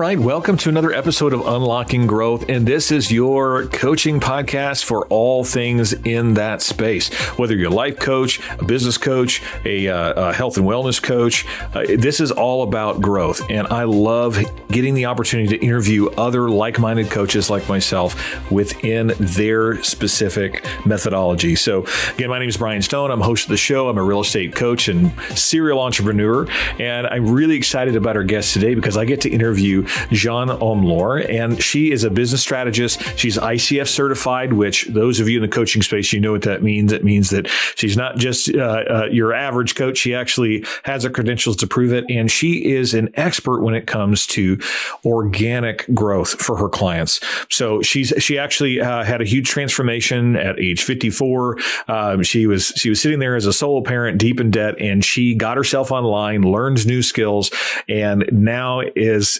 right, welcome to another episode of Unlocking Growth, and this is your coaching podcast for all things in that space. Whether you're a life coach, a business coach, a health and wellness coach, this is all about growth, and I love getting the opportunity to interview other like-minded coaches like myself within their specific methodology. So again, my name is Brian Stone. I'm host of the show. I'm a real estate coach and serial entrepreneur, and I'm really excited about our guest today because I get to interview Jeanne Omlor, and she is a business strategist. She's ICF-certified, which those of you in the coaching space, you know what that means. It means that she's not just your average coach. She actually has the credentials to prove it, and she is an expert when it comes to organic growth for her clients. So she actually had a huge transformation at age 54. She was sitting there as a solo parent, deep in debt, and she got herself online, learned new skills, and now is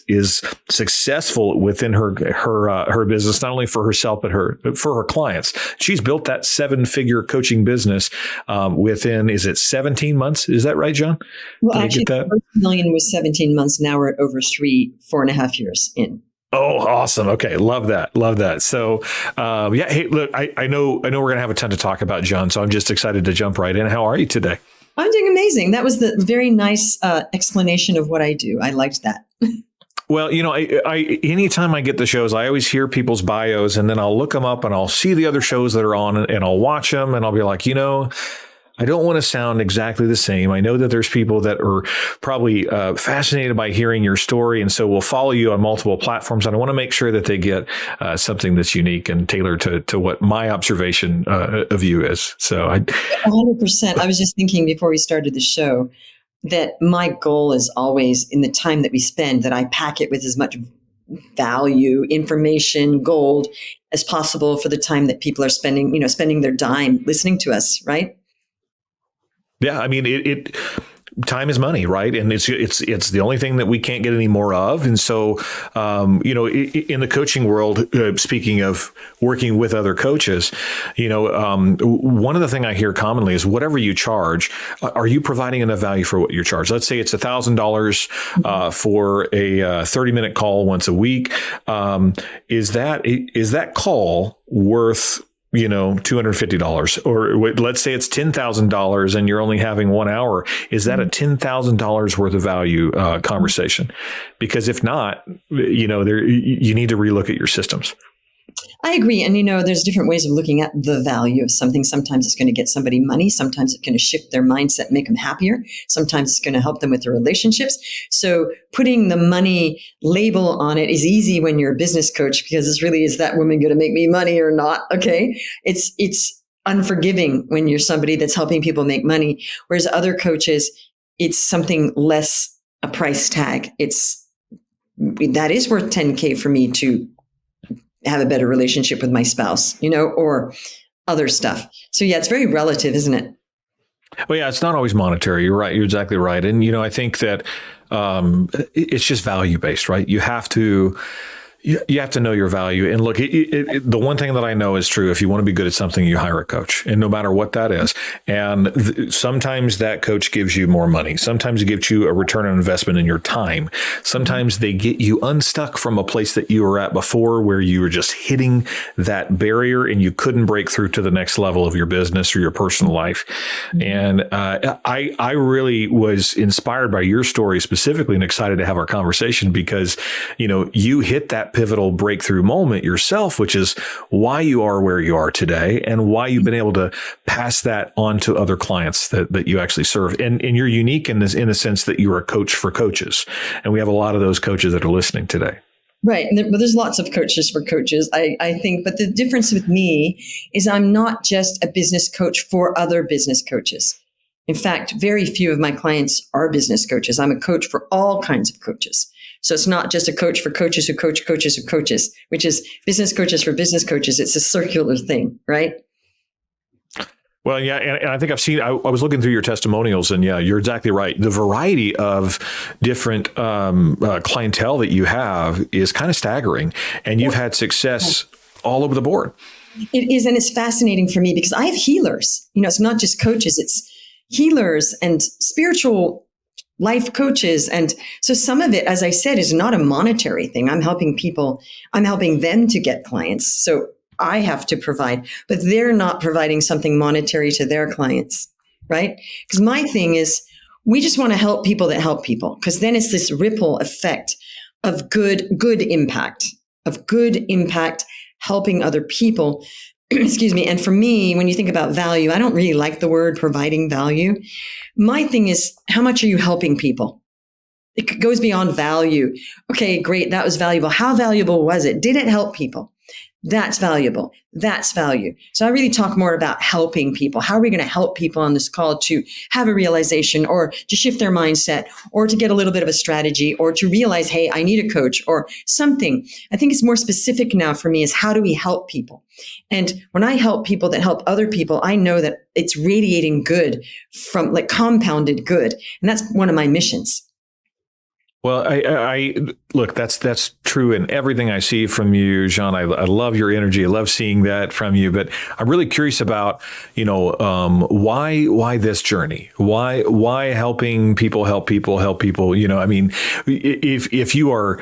successful within her business, not only for herself, but for her clients. She's built that 7-figure coaching business within, is it 17 months? Is that right, John? Well, actually, the first million was 17 months. Now we're at over 4.5 years in. Oh, awesome. Okay. Love that. Love that. So, hey, look, I know we're going to have a ton to talk about, John, so I'm just excited to jump right in. How are you today? I'm doing amazing. That was the very nice explanation of what I do. I liked that. Well, you know, I anytime I get the shows, I always hear people's bios, and then I'll look them up and I'll see the other shows that are on, and I'll watch them, and I'll be like, I don't want to sound exactly the same. I know that there's people that are probably fascinated by hearing your story, and so will follow you on multiple platforms. And I want to make sure that they get something that's unique and tailored to what my observation of you is. So 100%. I was just thinking before we started the show that my goal is always, in the time that we spend, that I pack it with as much value, information, gold as possible for the time that people are spending their dime listening to us, right? Yeah, I mean, time is money, right? And it's the only thing that we can't get any more of. And so, in the coaching world, speaking of working with other coaches, one of the things I hear commonly is whatever you charge, are you providing enough value for what you charge? Let's say it's $1,000 for a 30-minute call once a week. Is that call worth $250, or let's say it's $10,000 and you're only having 1 hour. Is that a $10,000 worth of value conversation? Because if not, you need to relook at your systems. I agree. And, there's different ways of looking at the value of something. Sometimes it's going to get somebody money. Sometimes it's going to shift their mindset, make them happier. Sometimes it's going to help them with their relationships. So putting the money label on it is easy when you're a business coach, because it's really, is that woman going to make me money or not? Okay. It's unforgiving when you're somebody that's helping people make money. Whereas other coaches, it's something less a price tag. That is worth $10K for me to have a better relationship with my spouse, or other stuff. So yeah, it's very relative, isn't it? Well, yeah, it's not always monetary. You're right. You're exactly right. And, I think that it's just value-based, right? You have to know your value. And look, the one thing that I know is true: if you want to be good at something, you hire a coach, and no matter what that is. And sometimes that coach gives you more money. Sometimes it gives you a return on investment in your time. Sometimes they get you unstuck from a place that you were at before, where you were just hitting that barrier and you couldn't break through to the next level of your business or your personal life. And I really was inspired by your story specifically, and excited to have our conversation because, you hit that pivotal breakthrough moment yourself, which is why you are where you are today and why you've been able to pass that on to other clients that you actually serve. And you're unique in the sense that you're a coach for coaches. And we have a lot of those coaches that are listening today. Right. And there's lots of coaches for coaches, I think. But the difference with me is I'm not just a business coach for other business coaches. In fact, very few of my clients are business coaches. I'm a coach for all kinds of coaches. So it's not just a coach for coaches who coach coaches who coaches, which is business coaches for business coaches. It's a circular thing, right? Well, yeah, and I think I've seen, I was looking through your testimonials, and yeah, you're exactly right. The variety of different clientele that you have is kind of staggering, and you've had success all over the board. It is, and it's fascinating for me because I have healers. It's not just coaches, it's healers and spiritual life coaches. And so some of it, as I said, is not a monetary thing. I'm helping people. I'm helping them to get clients. So I have to provide, but they're not providing something monetary to their clients, right? Because my thing is, we just want to help people that help people, because then it's this ripple effect of good impact, helping other people. Excuse me. And for me, when you think about value, I don't really like the word providing value. My thing is, how much are you helping people? It goes beyond value. Okay, great. That was valuable. How valuable was it? Did it help people? That's valuable. That's value. So I really talk more about helping people. How are we going to help people on this call to have a realization, or to shift their mindset, or to get a little bit of a strategy, or to realize, hey, I need a coach or something. I think it's more specific now for me, is how do we help people? And when I help people that help other people, I know that it's radiating good, from like compounded good. And that's one of my missions. Well, I look, that's true in everything I see from you, Jeanne. I love your energy. I love seeing that from you. But I'm really curious about, why this journey? Why helping people help people help people? I mean, if you are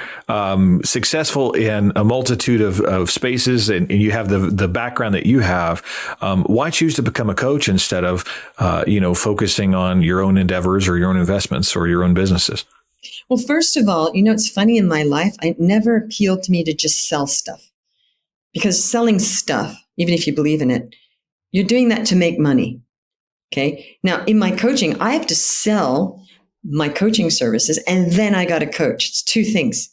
successful in a multitude of spaces, and you have the background that you have, why choose to become a coach instead of focusing on your own endeavors or your own investments or your own businesses? Well, first of all, it's funny, in my life, it never appealed to me to just sell stuff, because selling stuff, even if you believe in it, you're doing that to make money. Okay. Now, in my coaching, I have to sell my coaching services, and then I got to coach. It's two things.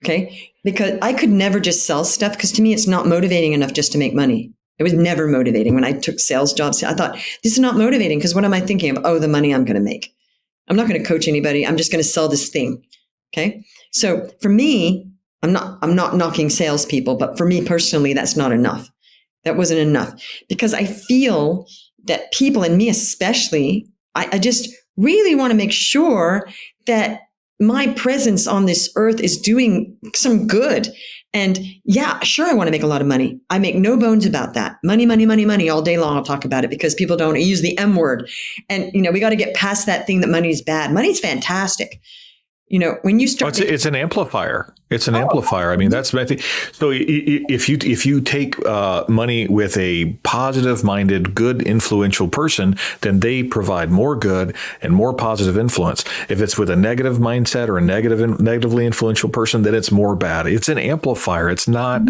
Okay. Because I could never just sell stuff, because to me, it's not motivating enough just to make money. It was never motivating. When I took sales jobs, I thought, this is not motivating, because what am I thinking of? Oh, the money I'm going to make. I'm not going to coach anybody. I'm just going to sell this thing. Okay. So for me, I'm not knocking salespeople, but for me personally, that's not enough. That wasn't enough, because I feel that people, and me especially, I just really want to make sure that my presence on this earth is doing some good. And yeah, sure, I want to make a lot of money. I make no bones about that. Money, money, money, money all day long. I'll talk about it, because people don't use the M word. And, we got to get past that thing that money is bad. Money's fantastic. When you start, it's an amplifier. It's an amplifier. I mean, that's my thing. So if you take money with a positive minded, good, influential person, then they provide more good and more positive influence. If it's with a negative mindset or a negatively influential person, then it's more bad. It's an amplifier. It's not.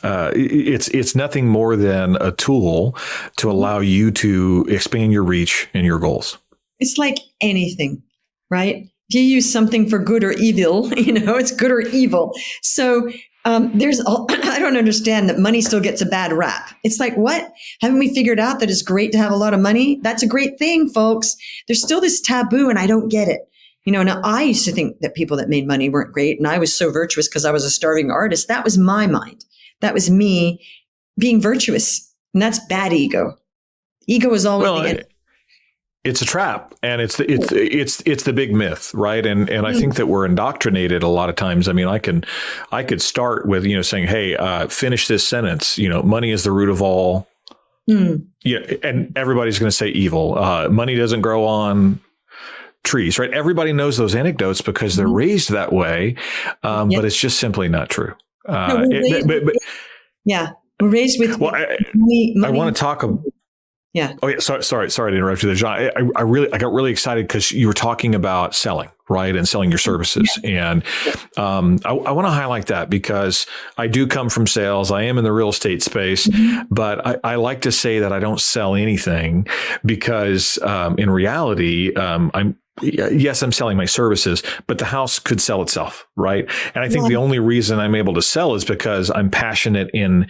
It's nothing more than a tool to allow you to expand your reach and your goals. It's like anything, right? If you use something for good or evil, it's good or evil. So I don't understand that money still gets a bad rap. It's like, what? Haven't we figured out that it's great to have a lot of money? That's a great thing, folks. There's still this taboo, and I don't get it. Now I used to think that people that made money weren't great, and I was so virtuous because I was a starving artist. That was my mind. That was me being virtuous, and that's bad ego. Ego is always the enemy. It's a trap, and it's the big myth, right? And I think that we're indoctrinated a lot of times. I mean, I could start with saying, hey, finish this sentence. Money is the root of all. Yeah, and everybody's going to say evil. Money doesn't grow on trees, right? Everybody knows those anecdotes because they're raised that way, but it's just simply not true. We're raised with money. I want to talk about. Yeah. Oh, yeah. Sorry to interrupt you there, Jeanne. I got really excited because you were talking about selling, right, and selling your services, and I want to highlight that because I do come from sales. I am in the real estate space, but I like to say that I don't sell anything because in reality, I'm selling my services, but the house could sell itself, right? And I think the only reason I'm able to sell is because I'm passionate in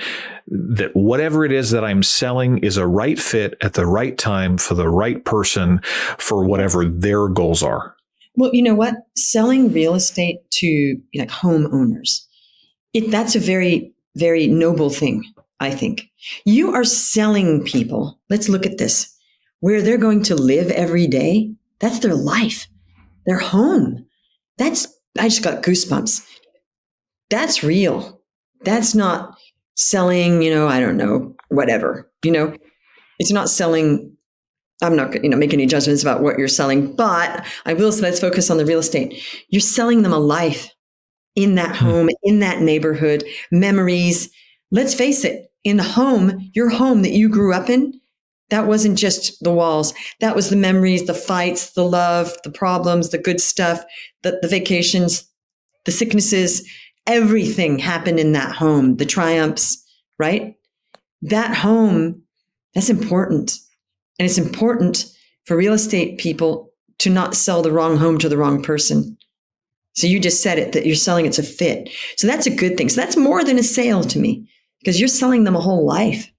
that whatever it is that I'm selling is a right fit at the right time for the right person for whatever their goals are. Well, you know what? Selling real estate to homeowners, that's a very, very noble thing, I think. You are selling people. Let's look at this. Where they're going to live every day. That's their life, their home. I just got goosebumps. That's real. That's not selling, I don't know, whatever, it's not selling I'm not, make any judgments about what you're selling, but I will say, let's focus on the real estate. You're selling them a life in that home, in that neighborhood, memories. Let's face it, in the home, your home that you grew up in, that wasn't just the walls. That was the memories, the fights, the love, the problems, the good stuff, the vacations, the sicknesses, everything happened in that home, the triumphs, right? That home, that's important. And it's important for real estate people to not sell the wrong home to the wrong person. So you just said it, that you're selling it's a fit. So that's a good thing. So that's more than a sale to me, because you're selling them a whole life,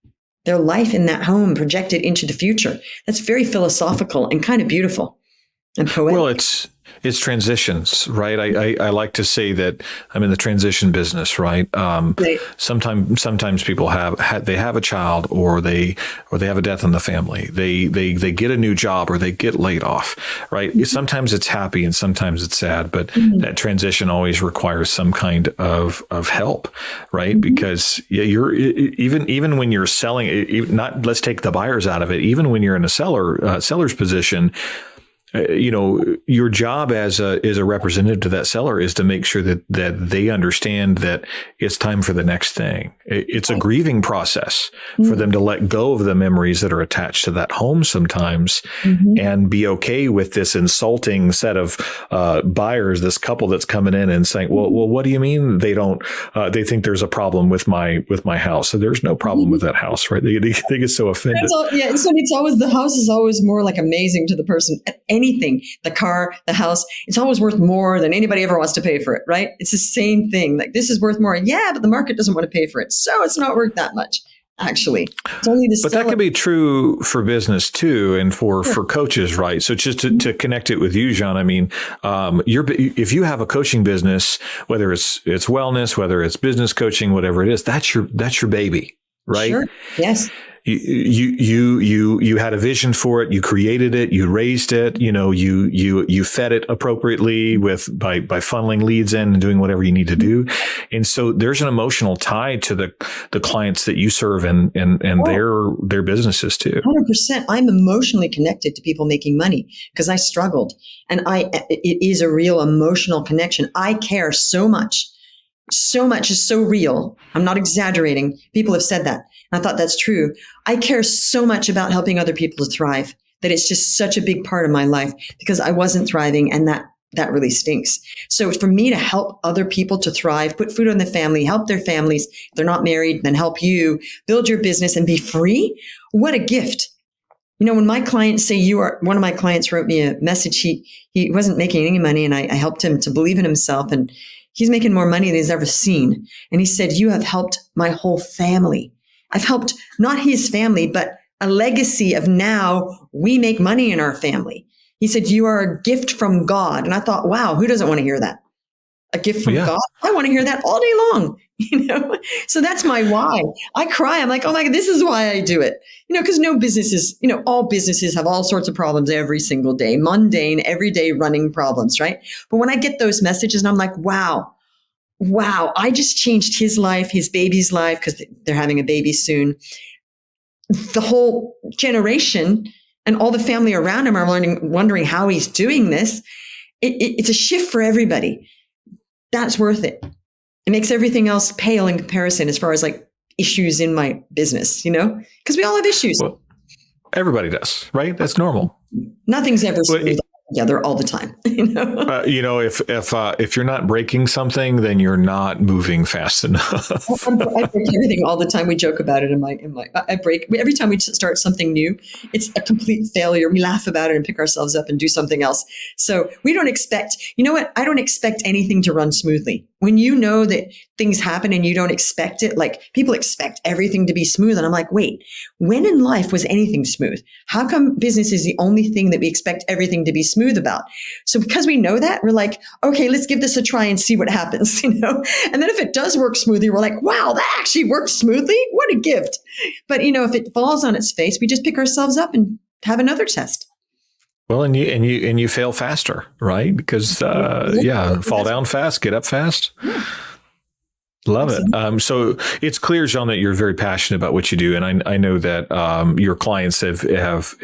their life in that home projected into the future. That's very philosophical and kind of beautiful and poetic. Well, it's transitions, right? I like to say that I'm in the transition business, right? Right. Sometimes people have a child, or they have a death in the family. They get a new job, or they get laid off, right? Mm-hmm. Sometimes it's happy and sometimes it's sad, but that transition always requires some kind of help, right? Mm-hmm. Because you're even when you're selling, let's take the buyers out of it. Even when you're in a seller's position, your job as a representative to that seller is to make sure that they understand that it's time for the next thing. It's a grieving process for them to let go of the memories that are attached to that home sometimes, and be okay with this insulting set of buyers, this couple that's coming in and saying, well, what do you mean they think there's a problem with my house? So there's no problem with that house, right? They get so offended. So it's always, the house is always more like amazing to the person. Anything, the car, the house, it's always worth more than anybody ever wants to pay for it, right? It's the same thing. Like, this is worth more. Yeah, but the market doesn't want to pay for it. So it's not worth that much, actually. It's only the But that can be true for business too, and for coaches, right? So just to connect it with you, Jeanne, I mean, if you have a coaching business, whether it's wellness, whether it's business coaching, whatever it is, that's your baby, right? Sure. Yes. You had a vision for it. You created it. You raised it. You fed it appropriately by funneling leads in and doing whatever you need to do. And so there's an emotional tie to the clients that you serve and their businesses too. 100%. I'm emotionally connected to people making money because I struggled, and it is a real emotional connection. I care so much. So much is so real. I'm not exaggerating. People have said that. I thought that's true. I care so much about helping other people to thrive that it's just such a big part of my life, because I wasn't thriving, and that really stinks. So for me to help other people to thrive, put food on the family, help their families, if they're not married, then help you build your business and be free. What a gift. When my clients say one of my clients wrote me a message. He wasn't making any money, and I helped him to believe in himself, and he's making more money than he's ever seen. And he said, "You have helped my whole family. I've helped not his family, but a legacy of now we make money in our family." He said, "You are a gift from God." And I thought, wow, who doesn't want to hear that? A gift from God? I want to hear that all day long. So that's my why. I cry. I'm like, oh my God, this is why I do it. Because no businesses, all businesses have all sorts of problems every single day, mundane, everyday running problems, right? But when I get those messages and I'm like, wow, I just changed his life, his baby's life, because they're having a baby soon. The whole generation and all the family around him are wondering how he's doing this. It's a shift for everybody. That's worth it. It makes everything else pale in comparison as far as like issues in my business, because we all have issues. Well, everybody does, right? That's normal. Nothing's ever smooth together all the time. If you're not breaking something, then you're not moving fast enough. I break everything all the time. We joke about it. I break every time we start something new. It's a complete failure. We laugh about it and pick ourselves up and do something else. So we don't expect. You know what? I don't expect anything to run smoothly. When you know that things happen and you don't expect it, like people expect everything to be smooth. And I'm like, wait, when in life was anything smooth? How come business is the only thing that we expect everything to be smooth about? So because we know that, we're like, okay, let's give this a try and see what happens, And then if it does work smoothly, we're like, wow, that actually works smoothly. What a gift. But, if it falls on its face, we just pick ourselves up and have another test. Well, and you fail faster, right? Because fall down fast, get up fast. Love it. So it's clear, Jeanne, that you're very passionate about what you do, and I know that your clients have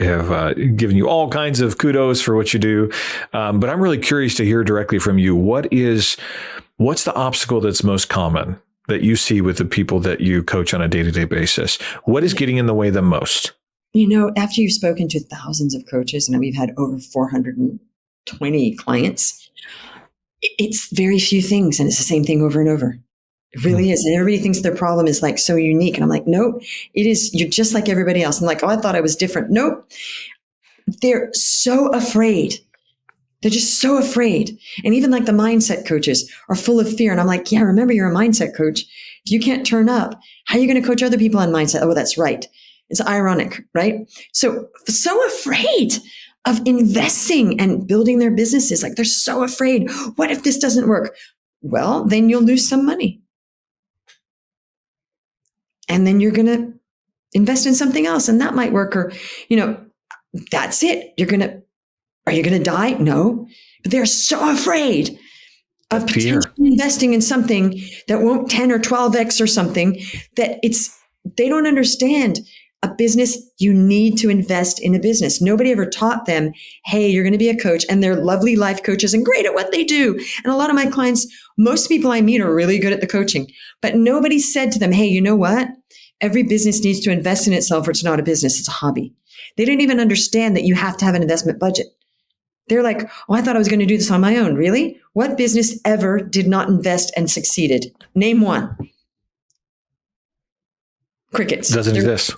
given you all kinds of kudos for what you do. But I'm really curious to hear directly from you. What's the obstacle that's most common that you see with the people that you coach on a day-to-day basis? What is getting in the way the most? After you've spoken to thousands of coaches, and we've had over 420 clients, it's very few things, and it's the same thing over and over. It really is. And everybody thinks their problem is like so unique. And I'm like, nope, it is. You're just like everybody else. I'm like, oh, I thought I was different. Nope. They're so afraid. They're just so afraid. And even like the mindset coaches are full of fear. And I'm like, yeah, remember you're a mindset coach. If you can't turn up, how are you going to coach other people on mindset? Oh, that's right. It's ironic, right? So afraid of investing and building their businesses. Like they're so afraid. What if this doesn't work? Well, then you'll lose some money. And then you're going to invest in something else and that might work. Or, that's it. Are you going to die? No. But they're so afraid of potentially investing in something that won't 10 or 12x or something that they don't understand. A business, you need to invest in a business. Nobody ever taught them, hey, you're going to be a coach, and they're lovely life coaches and great at what they do. And a lot of my clients, most people I meet are really good at the coaching, but nobody said to them, hey, you know what? Every business needs to invest in itself or it's not a business, it's a hobby. They didn't even understand that you have to have an investment budget. They're like, oh, I thought I was going to do this on my own. Really? What business ever did not invest and succeeded? Name one. Crickets. Doesn't exist.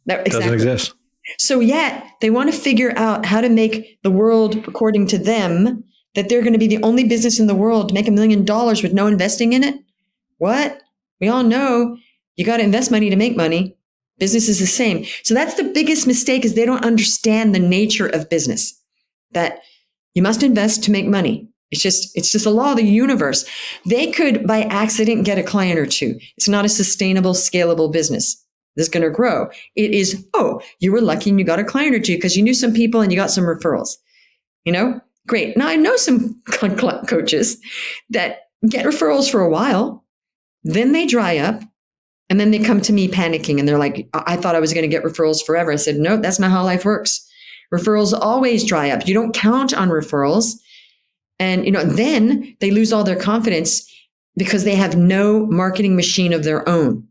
No, exactly. Doesn't exist. So yet they want to figure out how to make the world, according to them, that they're going to be the only business in the world to make $1 million with no investing in it. What? We all know you got to invest money to make money. Business is the same. So that's the biggest mistake, is they don't understand the nature of business, that you must invest to make money. It's just a law of the universe. They could by accident get a client or two. It's not a sustainable, scalable business. This is going to grow. It is, oh, you were lucky and you got a client or two because you knew some people and you got some referrals. Great. Now I know some coaches that get referrals for a while, then they dry up, and then they come to me panicking and they're like, I thought I was going to get referrals forever. I said, no, that's not how life works. Referrals always dry up. You don't count on referrals. And, then they lose all their confidence because they have no marketing machine of their own.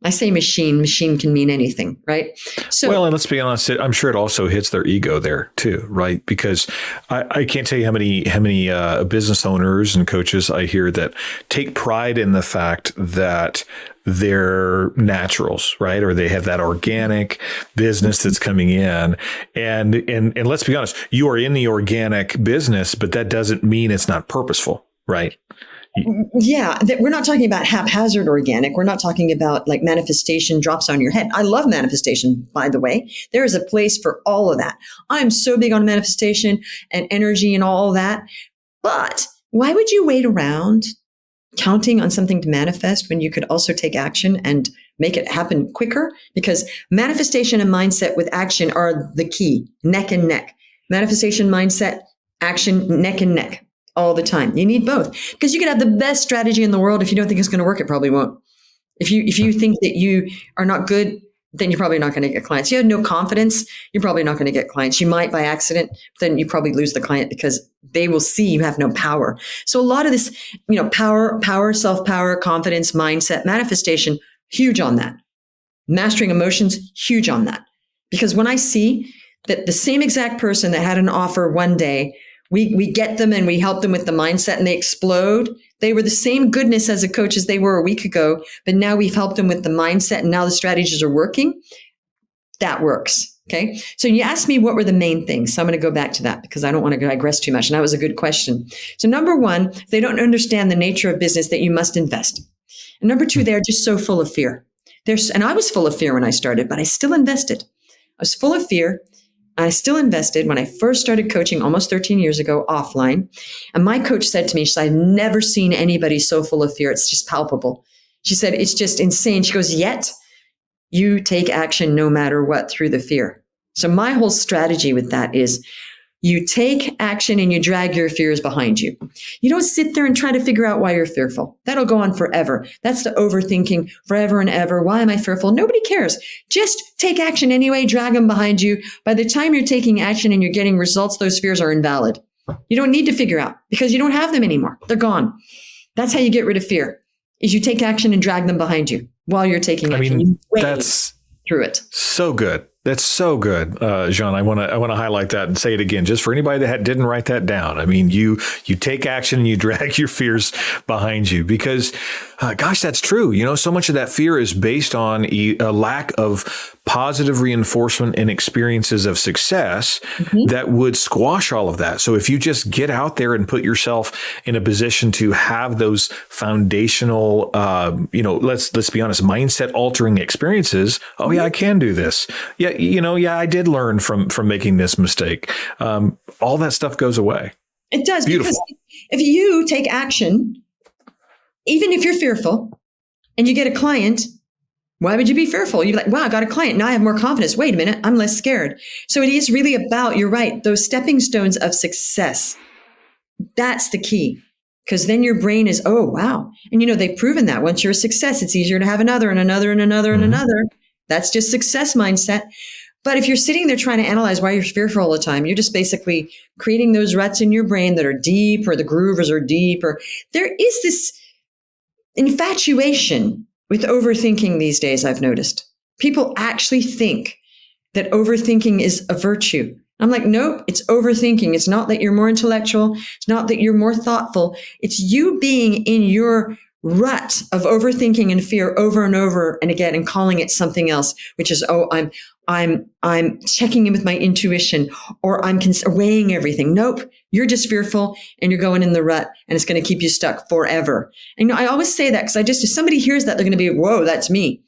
I say machine can mean anything, right? So, and let's be honest, I'm sure it also hits their ego there too, right? Because I can't tell you how many business owners and coaches I hear that take pride in the fact that they're naturals, right? Or they have that organic business that's coming in. And let's be honest, you are in the organic business, but that doesn't mean it's not purposeful, right? Yeah, we're not talking about haphazard organic. We're not talking about like manifestation drops on your head. I love manifestation, by the way. There is a place for all of that. I'm so big on manifestation and energy and all that. But why would you wait around counting on something to manifest when you could also take action and make it happen quicker? Because manifestation and mindset with action are the key, neck and neck. Manifestation, mindset, action, neck and neck. All the time. You need both, because you could have the best strategy in the world. If you don't think it's going to work, it probably won't. If you think that you are not good, then you're probably not going to get clients. You have no confidence, you're probably not going to get clients. You might by accident, then you probably lose the client because they will see you have no power. So a lot of this, power, self-power, confidence, mindset, manifestation, huge on that. Mastering emotions, huge on that. Because when I see that the same exact person that had an offer one day, we get them and we help them with the mindset and they explode. They were the same goodness as a coach as they were a week ago, but now we've helped them with the mindset and now the strategies are working. That works. Okay. So you asked me what were the main things. So I'm going to go back to that because I don't want to digress too much. And that was a good question. So number one, they don't understand the nature of business that you must invest. And number two, they're just so full of fear. And I was full of fear when I started, but I still invested. I was full of fear. I still invested when I first started coaching almost 13 years ago offline. And my coach said to me, she said, I've never seen anybody so full of fear. It's just palpable. She said, it's just insane. She goes, yet you take action no matter what through the fear. So my whole strategy with that is You take action and you drag your fears behind you. You don't sit there and try to figure out why you're fearful. That'll go on forever. That's the overthinking forever and ever. Why am I fearful? Nobody cares. Just take action anyway, drag them behind you. By the time you're taking action and you're getting results, those fears are invalid. You don't need to figure out because you don't have them anymore. They're gone. That's how you get rid of fear, is you take action and drag them behind you while you're taking action. I mean, that's through it. So good. That's so good, Jeanne. I want to highlight that and say it again, just for anybody that didn't write that down. I mean, you take action and you drag your fears behind you because, gosh, that's true. You know, so much of that fear is based on a lack of positive reinforcement and experiences of success that would squash all of that. So if you just get out there and put yourself in a position to have those foundational, let's be honest, mindset altering experiences. Oh yeah, I can do this. Yeah. I did learn from making this mistake. All that stuff goes away. It does. Beautiful. Because if you take action, even if you're fearful and you get a client, why would you be fearful? You're like, wow, I got a client. Now I have more confidence. Wait a minute. I'm less scared. So it is really about, you're right, those stepping stones of success. That's the key. Because then your brain is, oh, wow. And they've proven that once you're a success, it's easier to have another and another and another and another. That's just success mindset. But if you're sitting there trying to analyze why you're fearful all the time, you're just basically creating those ruts in your brain that are deep, or the grooves are deep, or there is this infatuation with overthinking these days, I've noticed. People actually think that overthinking is a virtue. I'm like, nope, it's overthinking. It's not that you're more intellectual. It's not that you're more thoughtful. It's you being in your rut of overthinking and fear over and over and again and calling it something else, which is, oh, I'm checking in with my intuition, or I'm weighing everything. Nope, you're just fearful and you're going in the rut, and it's going to keep you stuck forever. And I always say that because if somebody hears that, they're going to be, whoa, that's me.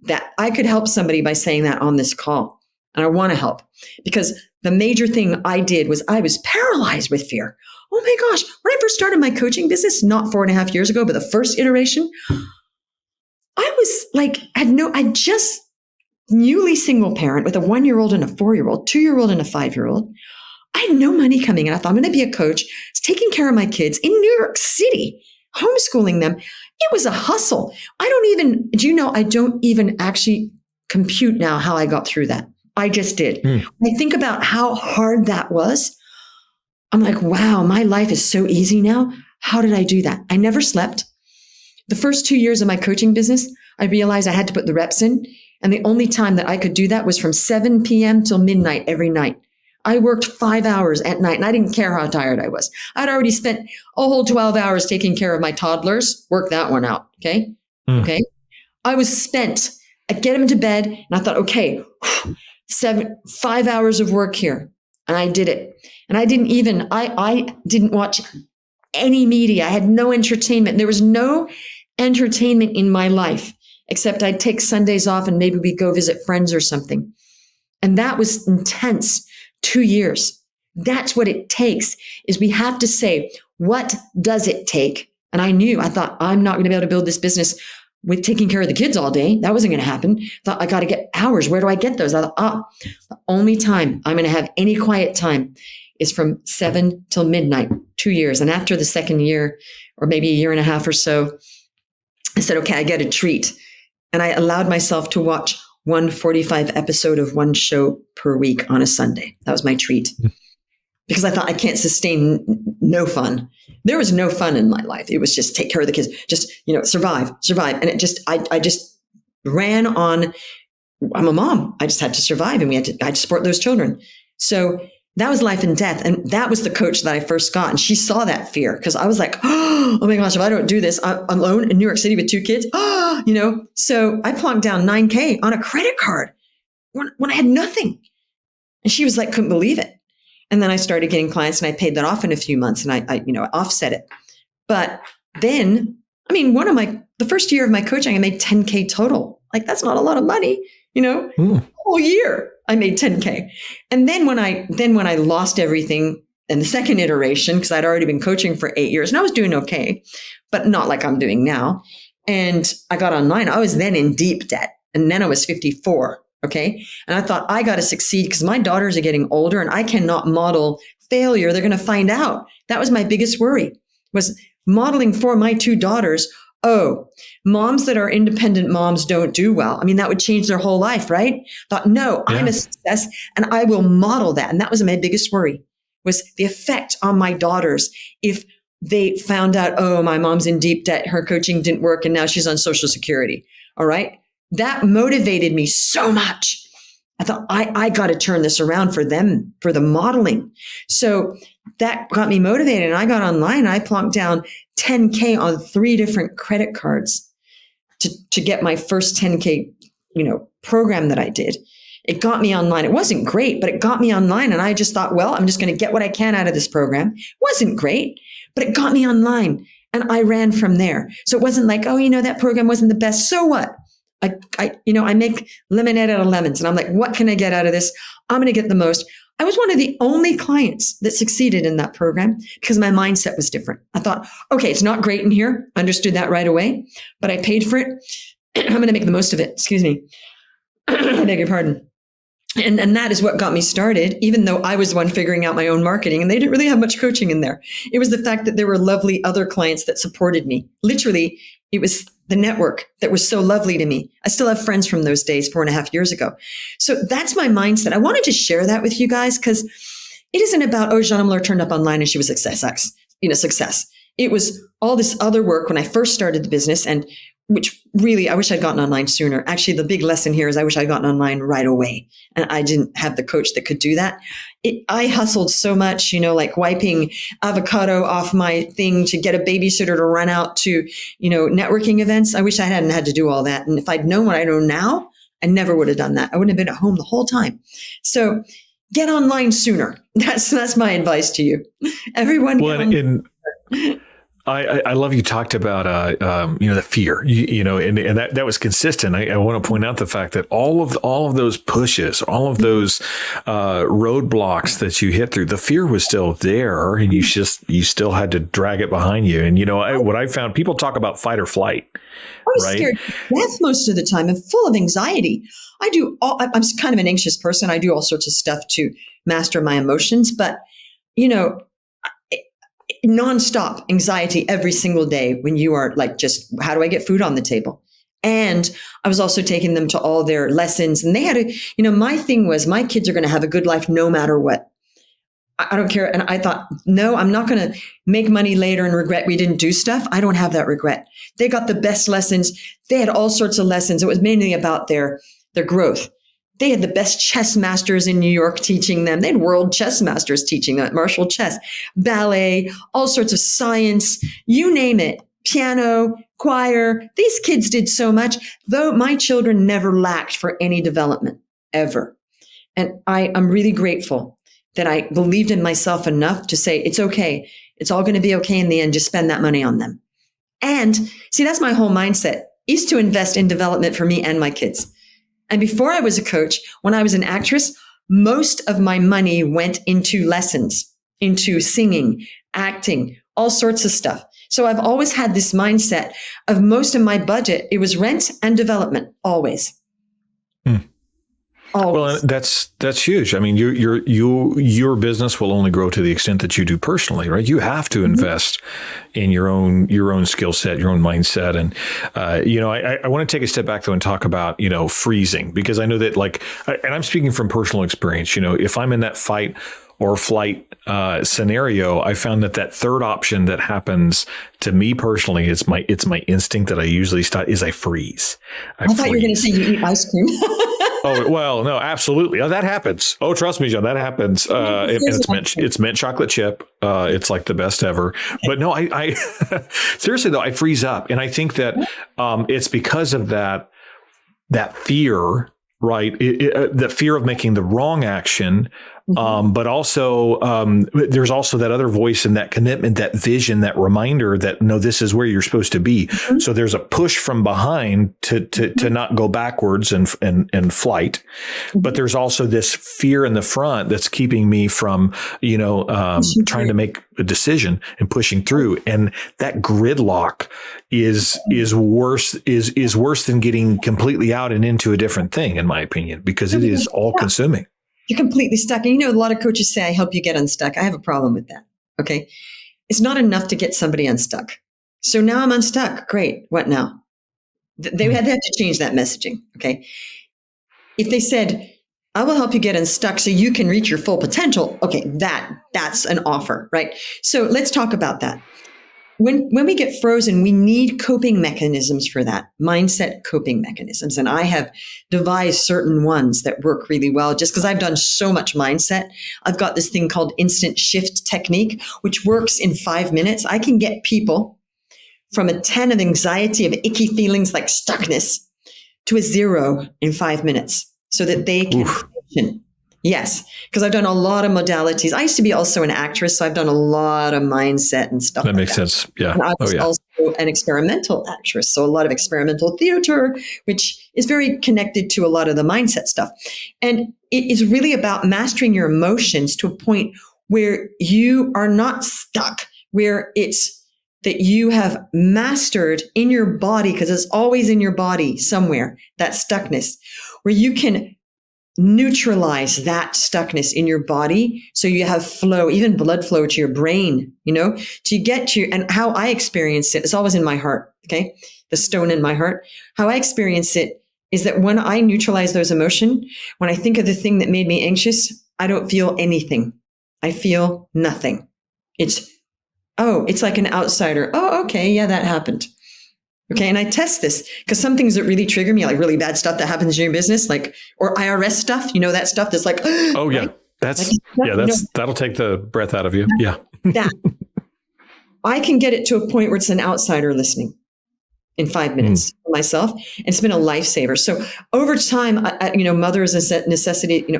That I could help somebody by saying that on this call. And I want to help, because the major thing I did was I was paralyzed with fear. Oh my gosh, when I first started my coaching business, not 4.5 years ago, but the first iteration, I was like, I just newly single parent with a 1-year-old and a 4-year-old, 2-year-old and a 5-year-old. I had no money coming in. I thought, I'm going to be a coach. I was taking care of my kids in New York City, homeschooling them. It was a hustle. I don't even actually compute now how I got through that. I just did. When I think about how hard that was, I'm like, wow, my life is so easy now. How did I do that? I never slept. The first 2 years of my coaching business, I realized I had to put the reps in. And the only time that I could do that was from 7 p.m. till midnight every night. I worked 5 hours at night, and I didn't care how tired I was. I'd already spent a whole 12 hours taking care of my toddlers. Work that one out. Okay. Okay. I was spent. I'd get them to bed, and I thought, okay, 5 hours of work here. And I did it. And I didn't watch any media. I had no entertainment. There was no entertainment in my life, except I'd take Sundays off and maybe we'd go visit friends or something. And that was intense. 2 years. That's what it takes, is we have to say, what does it take? And I thought, I'm not going to be able to build this business with taking care of the kids all day. That wasn't going to happen. I thought, I got to get hours. Where do I get those? I thought, the only time I'm going to have any quiet time is from 7 till midnight, 2 years. And after the second year, or maybe a year and a half or so, I said, okay, I get a treat. And I allowed myself to watch 145 episode of one show per week on a Sunday. That was my treat, because I thought I can't sustain no fun. There was no fun in my life. It was just take care of the kids, just, survive. And it just, I just ran on. I'm a mom. I just had to survive, and I had to support those children. So that was life and death. And that was the coach that I first got. And she saw that fear, because I was like, oh my gosh, if I don't do this, I'm alone in New York City with 2 kids. So I plonked down $9,000 on a credit card when I had nothing. And she was like, couldn't believe it. And then I started getting clients, and I paid that off in a few months, and I offset it. But then, the first year of my coaching, I made $10,000 total. Like, that's not a lot of money, whole year I made $10,000. And then when I lost everything in the second iteration, because I'd already been coaching for 8 years and I was doing okay, but not like I'm doing now. And I got online. I was then in deep debt, and then I was 54. Okay. And I thought, I got to succeed because my daughters are getting older and I cannot model failure. They're going to find out. That was my biggest worry, was modeling for my two daughters. Oh, moms that are independent moms don't do well. I mean, that would change their whole life, right? Thought, no, I'm a success and I will model that. And that was my biggest worry, was the effect on my daughters if they found out, oh, my mom's in deep debt, her coaching didn't work, and now she's on Social Security. All right. That motivated me so much. I thought, I got to turn this around for them, for the modeling. So that got me motivated. And I got online and I plonked down 10K on 3 different credit cards to get my first 10K, program that I did. It got me online. It wasn't great, but it got me online. And I just thought, well, I'm just going to get what I can out of this program. It wasn't great, but it got me online and I ran from there. So it wasn't like, oh, that program wasn't the best. So what? I make lemonade out of lemons and I'm like, what can I get out of this? I'm going to get the most. I was one of the only clients that succeeded in that program because my mindset was different. I thought, okay, it's not great in here. Understood that right away, but I paid for it. I'm going to make the most of it. Excuse me. I beg your pardon. And that is what got me started, even though I was the one figuring out my own marketing and they didn't really have much coaching in there. It was the fact that there were lovely other clients that supported me. Literally, it was the network that was so lovely to me. I still have friends from those days 4.5 years ago. So that's my mindset. I wanted to share that with you guys because it isn't about, oh, Jeanne Omlor turned up online and she was success. It was all this other work when I first started the business, and which really, I wish I'd gotten online sooner. Actually, the big lesson here is I wish I'd gotten online right away. And I didn't have the coach that could do that. I hustled so much, like wiping avocado off my thing to get a babysitter to run out to, networking events. I wish I hadn't had to do all that. And if I'd known what I know now, I never would have done that. I wouldn't have been at home the whole time. So get online sooner. That's my advice to you. Everyone. Well, I love you talked about, the fear, and that was consistent. I want to point out the fact that all of those pushes, all of those roadblocks that you hit through, the fear was still there, and you still had to drag it behind you. And what I found, people talk about fight or flight. I was scared to death most of the time and full of anxiety. I'm kind of an anxious person. I do all sorts of stuff to master my emotions, but nonstop anxiety every single day when you are like, just how do I get food on the table? And I was also taking them to all their lessons, and they had my thing was my kids are going to have a good life no matter what. I don't care. And I thought, no, I'm not going to make money later and regret we didn't do stuff. I don't have that regret. They got the best lessons. They had all sorts of lessons. It was mainly about their growth. They had the best chess masters in New York teaching them. They had world chess masters teaching them, martial chess, ballet, all sorts of science, you name it, piano, choir. These kids did so much, though my children never lacked for any development, ever. And I'm really grateful that I believed in myself enough to say, it's okay. It's all going to be okay in the end. Just spend that money on them. And see, that's my whole mindset, is to invest in development for me and my kids. And before I was a coach, when I was an actress, most of my money went into lessons, into singing, acting, all sorts of stuff. So I've always had this mindset of most of my budget, it was rent and development, always. Well, that's huge. I mean, your business will only grow to the extent that you do personally, right? You have to invest in your own skill set, your own mindset. And, I want to take a step back though and talk about, freezing, because I know that and I'm speaking from personal experience, if I'm in that fight or flight scenario, I found that third option that happens to me personally, it's my instinct that I usually start is I freeze. I thought you were going to say you eat ice cream. Oh, well, no, absolutely. Oh, that happens. Oh, trust me, John, that happens. And it's mint chocolate chip. It's like the best ever. But no, I seriously though, I freeze up. And I think that it's because of that fear, right? The fear of making the wrong action, But also, there's also that other voice and that commitment, that vision, that reminder that, no, this is where you're supposed to be. Mm-hmm. So there's a push from behind to not go backwards and flight. Mm-hmm. But there's also this fear in the front that's keeping me from, trying to make a decision and pushing through. And that gridlock is worse than getting completely out and into a different thing, in my opinion, because it is all consuming. You're completely stuck. And a lot of coaches say, I help you get unstuck. I have a problem with that. Okay. It's not enough to get somebody unstuck. So now I'm unstuck. Great. What now? They had to change that messaging. Okay. If they said, I will help you get unstuck so you can reach your full potential. Okay. That's an offer, right? So let's talk about that. When we get frozen, we need coping mechanisms for that, mindset coping mechanisms. And I have devised certain ones that work really well just because I've done so much mindset. I've got this thing called instant shift technique, which works in 5 minutes. I can get people from a 10 of anxiety, of icky feelings like stuckness, to a 0 in 5 minutes so that they can function. Yes, because I've done a lot of modalities. I used to be also an actress, so I've done a lot of mindset and stuff. That makes sense. Yeah. And I was also an experimental actress, so a lot of experimental theater, which is very connected to a lot of the mindset stuff. And it is really about mastering your emotions to a point where you are not stuck, where it's that you have mastered in your body, because it's always in your body somewhere, that stuckness, where you can neutralize that stuckness in your body so you have flow, even blood flow to your brain, to get to, and how I experience it, it's always in my heart, okay? The stone in my heart. How I experience it is that when I neutralize those emotions, when I think of the thing that made me anxious, I don't feel anything. I feel nothing. It's like an outsider. Oh, okay, yeah, that happened. Okay. And I test this because some things that really trigger me, like really bad stuff that happens in your business, or IRS stuff, that stuff that's like, oh yeah, right? That'll take the breath out of you. Yeah. That I can get it to a point where it's an outsider listening in 5 minutes for myself. And it's been a lifesaver. So over time, mother is a necessity,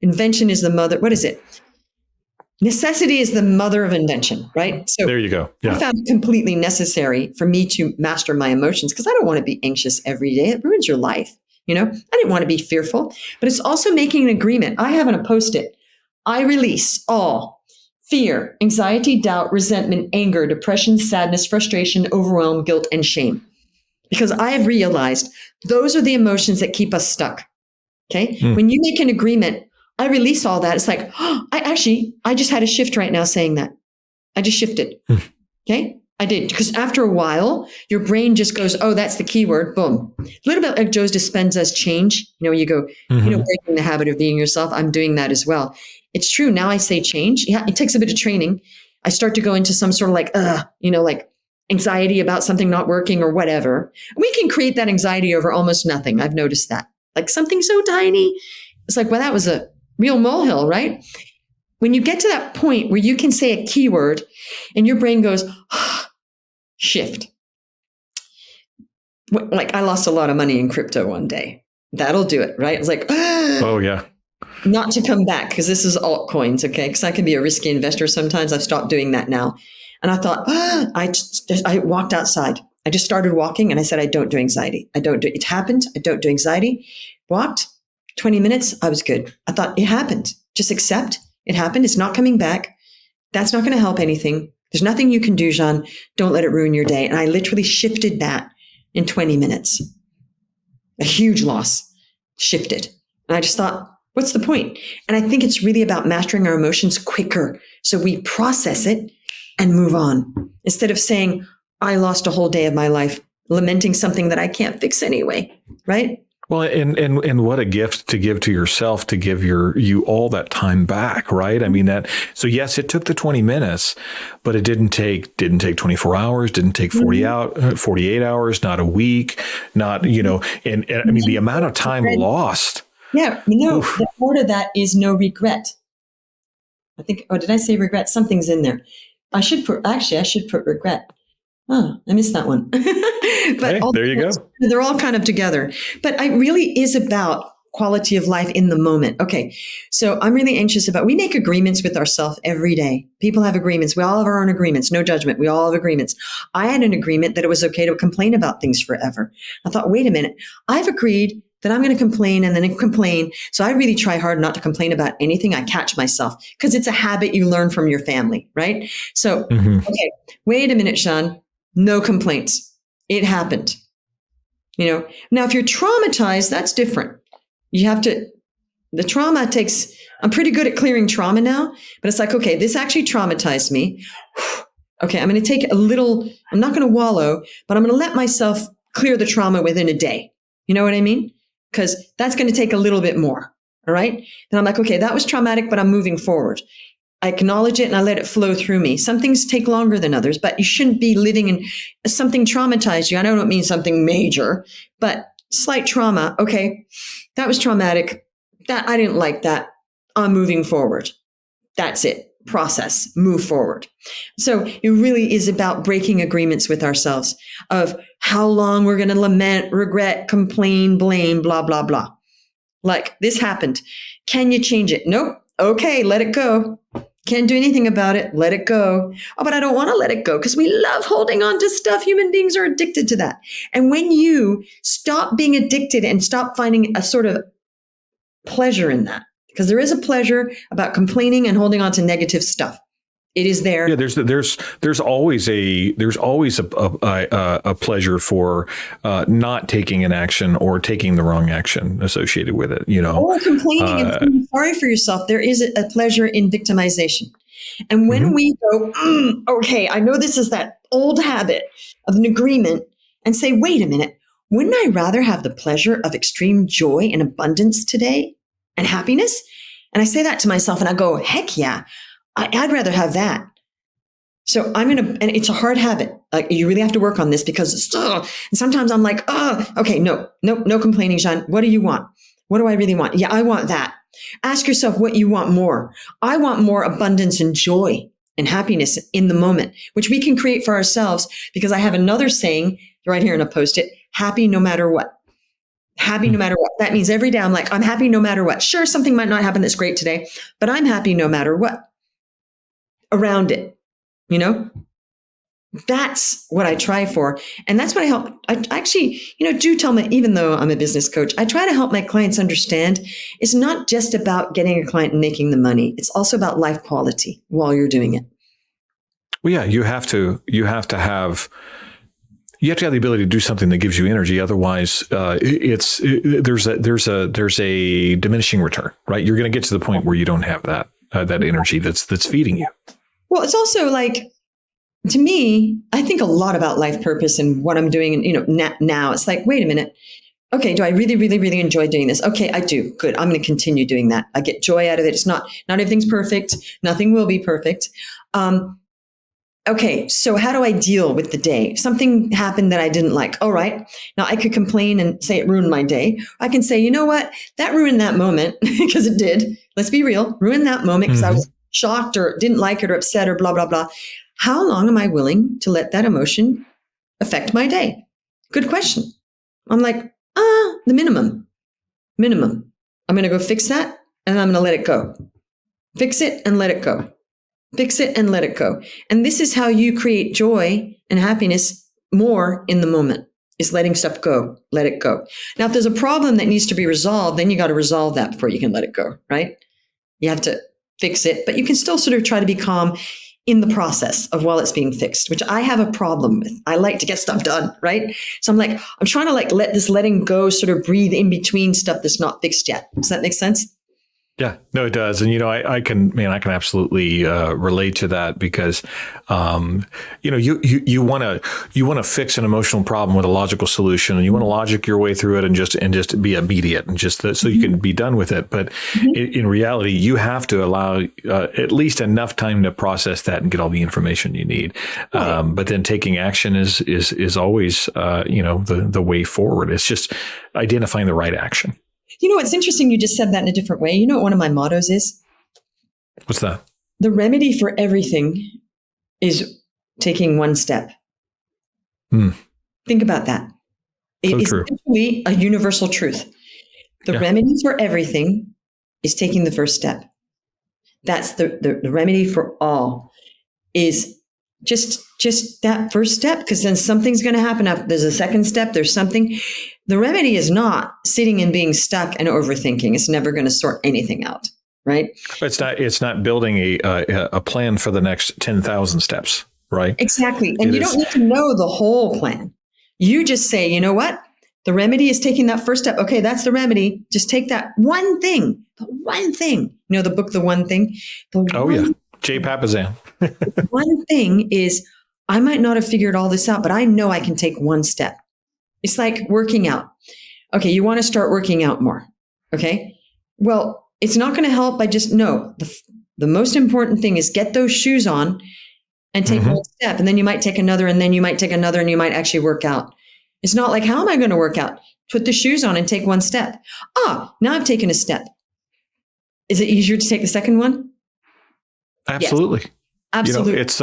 invention is the mother. What is it? Necessity is the mother of invention, right? So there you go. Yeah. I found it completely necessary for me to master my emotions because I don't want to be anxious every day. It ruins your life. I didn't want to be fearful, but it's also making an agreement. I have on a Post-it. I release all fear, anxiety, doubt, resentment, anger, depression, sadness, frustration, overwhelm, guilt, and shame. Because I have realized those are the emotions that keep us stuck. Okay. When you make an agreement, I release all that. It's like, I just had a shift right now saying that. I just shifted. Okay. I did. Because after a while, your brain just goes, oh, that's the keyword. Boom. A little bit like Joe Dispenza's change. You go, breaking the habit of being yourself. I'm doing that as well. It's true. Now I say change. Yeah, it takes a bit of training. I start to go into some sort of like anxiety about something not working or whatever. We can create that anxiety over almost nothing. I've noticed that. Like something so tiny. It's like, well, that was a real molehill, right? When you get to that point where you can say a keyword and your brain goes, shift. Like I lost a lot of money in crypto one day. That'll do it, right? It's like, oh yeah. Not to come back because this is altcoins, okay? Because I can be a risky investor sometimes. I've stopped doing that now. And I thought, I walked outside. I just started walking and I said, I don't do anxiety. It happened. I don't do anxiety. Walked 20 minutes. I was good. I thought it happened. Just accept it happened. It's not coming back. That's not going to help anything. There's nothing you can do, Jeanne. Don't let it ruin your day. And I literally shifted that in 20 minutes. A huge loss shifted. And I just thought, what's the point? And I think it's really about mastering our emotions quicker. So we process it and move on instead of saying, I lost a whole day of my life lamenting something that I can't fix anyway. Right? Well, and what a gift to give to yourself, to give you all that time back, right? I mean so yes, it took the 20 minutes, but it didn't take 24 hours, didn't take 48 hours, not a week, not, and I mean, the amount of time lost. Yeah. The part of that is no regret. I think, did I say regret? Something's in there. I should put regret. Oh, I missed that one. But hey, there you go. They're all kind of together. But it really is about quality of life in the moment. Okay. So I'm really anxious we make agreements with ourselves every day. People have agreements. We all have our own agreements. No judgment. We all have agreements. I had an agreement that it was okay to complain about things forever. I thought, wait a minute. I've agreed that I'm going to complain and then complain. So I really try hard not to complain about anything. I catch myself because it's a habit you learn from your family, right? So, okay, wait a minute, Jeanne. No complaints. It happened. Now if you're traumatized, that's different. The trauma I'm pretty good at clearing trauma now, but it's like, okay, this actually traumatized me. Okay, I'm going to take I'm not going to wallow, but I'm going to let myself clear the trauma within a day. You know what I mean? Because that's going to take a little bit more. All right. Then I'm like, okay, that was traumatic, but I'm moving forward. I acknowledge it and I let it flow through me. Some things take longer than others, but you shouldn't be living in something traumatized you. I don't mean something major, but slight trauma. Okay. That was traumatic. That I didn't like that. I'm moving forward. That's it. Process, move forward. So it really is about breaking agreements with ourselves of how long we're going to lament, regret, complain, blame, blah, blah, blah. Like this happened. Can you change it? Nope. Okay. Let it go. Can't do anything about it. Let it go. Oh, but I don't want to let it go because we love holding on to stuff. Human beings are addicted to that. And when you stop being addicted and stop finding a sort of pleasure in that, because there is a pleasure about complaining and holding on to negative stuff. It is there. Yeah, there's always a pleasure for not taking an action or taking the wrong action associated with it. Or complaining and feeling sorry for yourself. There is a pleasure in victimization. And when we go, okay, I know this is that old habit of an agreement, and say, wait a minute, wouldn't I rather have the pleasure of extreme joy and abundance today and happiness? And I say that to myself and I go, heck yeah. I'd rather have that. So and it's a hard habit. Like you really have to work on this because and sometimes I'm like, okay, no complaining, Jeanne. What do you want? What do I really want? Yeah, I want that. Ask yourself what you want more. I want more abundance and joy and happiness in the moment, which we can create for ourselves because I have another saying right here in a post-it, happy no matter what. Happy no matter what. That means every day I'm like, I'm happy no matter what. Sure, something might not happen that's great today, but I'm happy no matter what. Around it, that's what I try for. And that's what I help. I actually, do tell me, even though I'm a business coach, I try to help my clients understand it's not just about getting a client and making the money. It's also about life quality while you're doing it. Well, yeah, you have to have the ability to do something that gives you energy. Otherwise, there's a diminishing return, right? You're going to get to the point where you don't have that energy that's feeding you. Well, it's also like, to me, I think a lot about life purpose and what I'm doing. And, now it's like, wait a minute. Okay. Do I really, really, really enjoy doing this? Okay. I do. Good. I'm going to continue doing that. I get joy out of it. It's not everything's perfect. Nothing will be perfect. Okay. So how do I deal with the day? If something happened that I didn't like. All right. Now I could complain and say it ruined my day. I can say, you know what? That ruined that moment because it did. Let's be real. Ruined that moment because I was shocked or didn't like it or upset or blah, blah, blah. How long am I willing to let that emotion affect my day? Good question. I'm like, the minimum. I'm going to go fix that and I'm going to let it go. Fix it and let it go. Fix it and let it go. And this is how you create joy and happiness more in the moment, is letting stuff go. Let it go. Now, if there's a problem that needs to be resolved, then you got to resolve that before you can let it go, right? You have to fix it, but you can still sort of try to be calm in the process of while it's being fixed, which I have a problem with. I like to get stuff done, right? So I'm trying to let this letting go sort of breathe in between stuff that's not fixed yet. Does that make sense? Yeah, no, it does. And, I can absolutely relate to that because, you want to fix an emotional problem with a logical solution and you want to logic your way through it and just be immediate and just so you can be done with it. But in reality, you have to allow at least enough time to process that and get all the information you need. Right. But then taking action is always, the way forward. It's just identifying the right action. It's interesting you just said that in a different way. You know what one of my mottos is? What's that? The remedy for everything is taking one step. Think about that. It is literally a universal truth. The remedy for everything is taking the first step. That's the remedy for all is just that first step, because then something's going to happen. After there's a second step, there's something. The remedy is not sitting and being stuck and overthinking. It's never going to sort anything out, right? It's not building a plan for the next 10,000 steps, right? Exactly. And you don't need to know the whole plan. You just say, you know what? The remedy is taking that first step. Okay, that's the remedy. Just take that one thing. The one thing. You know the book, The One Thing? Jay Papasan. The one thing is, I might not have figured all this out, but I know I can take one step. It's like working out. Okay, you want to start working out more. Okay? Well, it's not going to help by just, no. The most important thing is get those shoes on and take one step. And then you might take another, and then you might take another, and you might actually work out. It's not like, how am I going to work out? Put the shoes on and take one step. Now I've taken a step. Is it easier to take the second one? Absolutely. Yes. Absolutely. You know, it's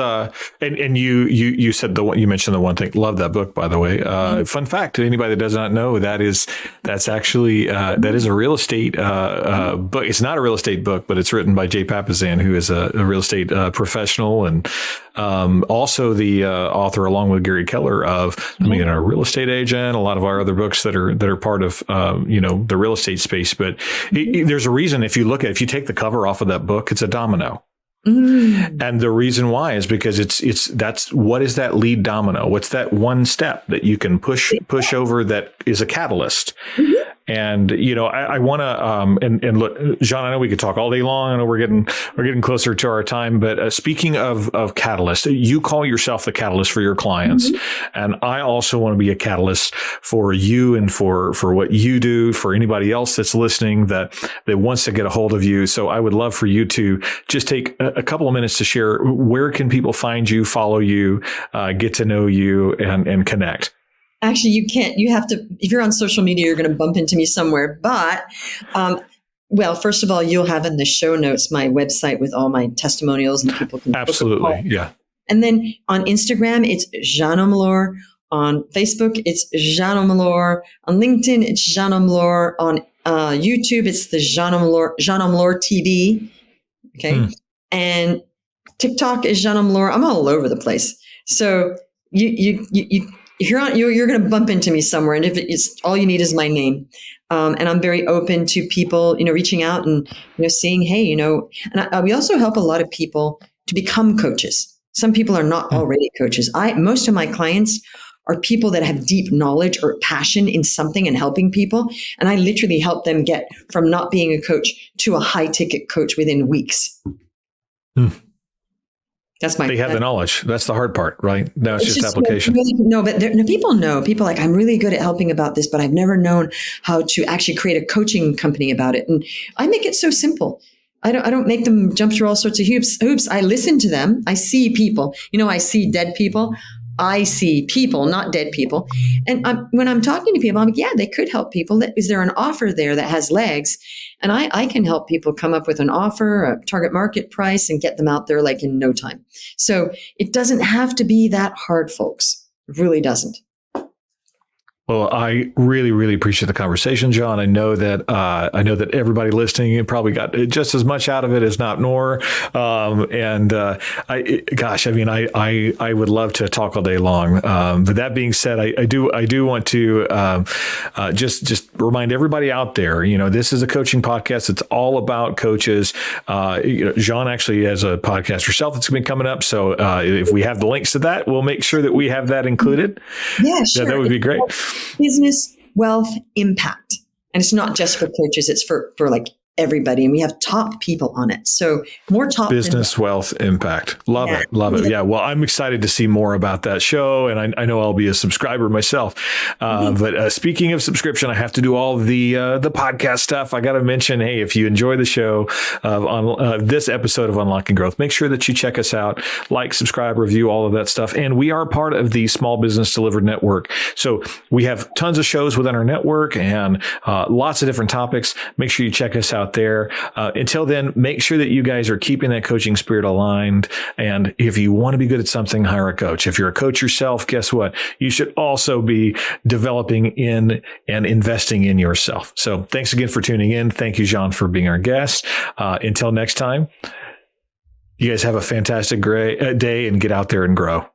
and you said you mentioned The One Thing. Love that book, by the way. Fun fact to anybody that does not know, that's actually that is a real estate book. It's not a real estate book, but it's written by Jay Papasan, who is a real estate professional, and also the author, along with Gary Keller, of being a real estate agent. A lot of our other books that are part of the real estate space. But there's a reason, if you take the cover off of that book, it's a domino. And the reason why is because that's what is that lead domino? What's that one step that you can push over that is a catalyst? And, I want to, and look, Jeanne, I know we could talk all day long. I know we're getting closer to our time, but speaking of catalyst, you call yourself the catalyst for your clients. And I also want to be a catalyst for you and for what you do, for anybody else that's listening that wants to get a hold of you. So I would love for you to just take a couple of minutes to share, where can people find you, follow you, get to know you, and connect? Actually, you can't. You have to, if you're on social media, you're going to bump into me somewhere. But, well, first of all, you'll have in the show notes my website with all my testimonials, and people can absolutely, yeah. And then on Instagram, it's Jeanne Omlor. On Facebook, it's Jeanne Omlor. On LinkedIn, it's Jeanne Omlor. On YouTube, it's the Jeanne Omlor TV. Okay, and TikTok is Jeanne Omlor. I'm all over the place. So you if you're on, you're going to bump into me somewhere, and if it's all you need is my name, and I'm very open to people, reaching out and seeing, hey, and we also help a lot of people to become coaches. Some people are not already coaches. Most of my clients are people that have deep knowledge or passion in something and helping people, and I literally help them get from not being a coach to a high ticket coach within weeks. They have the knowledge. That's the hard part, right? Now it's just application. But people know. People are like, I'm really good at helping about this, but I've never known how to actually create a coaching company about it. And I make it so simple. I don't make them jump through all sorts of hoops. I listen to them. I see people. I see dead people. I see people, not dead people. And when I'm talking to people, I'm like, yeah, they could help people. Is there an offer there that has legs? And I can help people come up with an offer, a target market price, and get them out there like in no time. So it doesn't have to be that hard, folks. It really doesn't. Well, I really, really appreciate the conversation, Jeanne. I know that everybody listening probably got just as much out of it, as not more. I would love to talk all day long. But that being said, I do want to just remind everybody out there. This is a coaching podcast. It's all about coaches. Jeanne actually has a podcast herself that's been coming up. So if we have the links to that, we'll make sure that we have that included. Yeah, sure. That would be great. Business, wealth, impact. And it's not just for coaches, it's for like everybody. And we have top people on it. So more top business, wealth, impact. Love it. Yeah. Well, I'm excited to see more about that show. And I know I'll be a subscriber myself. But speaking of subscription, I have to do all the podcast stuff. I got to mention, hey, if you enjoy the show on this episode of Unlocking Growth, make sure that you check us out, like, subscribe, review, all of that stuff. And we are part of the Small Business Delivered Network. So we have tons of shows within our network and lots of different topics. Make sure you check us out out there. Until then, make sure that you guys are keeping that coaching spirit aligned. And if you want to be good at something, hire a coach. If you're a coach yourself, guess what? You should also be developing in and investing in yourself. So thanks again for tuning in. Thank you, Jeanne, for being our guest. Until next time, you guys have a fantastic day and get out there and grow.